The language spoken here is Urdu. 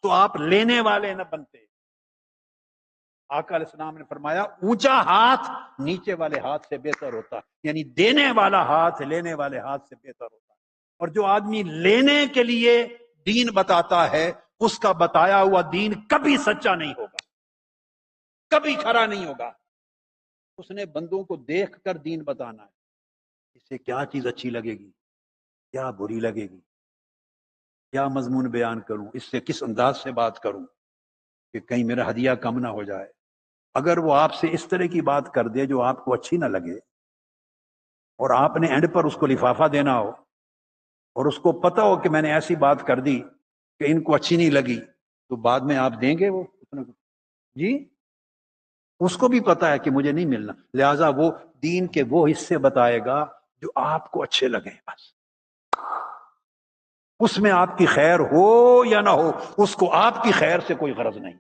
تو آپ لینے والے نہ بنتے۔ آقا علیہ السلام نے فرمایا اونچا ہاتھ نیچے والے ہاتھ سے بہتر ہوتا ہے، یعنی دینے والا ہاتھ لینے والے ہاتھ سے بہتر ہوتا ہے۔ اور جو آدمی لینے کے لیے دین بتاتا ہے اس کا بتایا ہوا دین کبھی سچا نہیں ہوگا، کبھی کھرا نہیں ہوگا۔ اس نے بندوں کو دیکھ کر دین بتانا ہے، اس سے کیا چیز اچھی لگے گی، کیا بری لگے گی، کیا مضمون بیان کروں، اس سے کس انداز سے بات کروں کہ کہیں میرا ہدیہ کم نہ ہو جائے۔ اگر وہ آپ سے اس طرح کی بات کر دے جو آپ کو اچھی نہ لگے اور آپ نے اینڈ پر اس کو لفافہ دینا ہو اور اس کو پتہ ہو کہ میں نے ایسی بات کر دی کہ ان کو اچھی نہیں لگی، تو بعد میں آپ دیں گے وہ جی؟ اس کو بھی پتہ ہے کہ مجھے نہیں ملنا، لہٰذا وہ دین کے وہ حصے بتائے گا جو آپ کو اچھے لگیں، بس اس میں آپ کی خیر ہو یا نہ ہو، اس کو آپ کی خیر سے کوئی غرض نہیں۔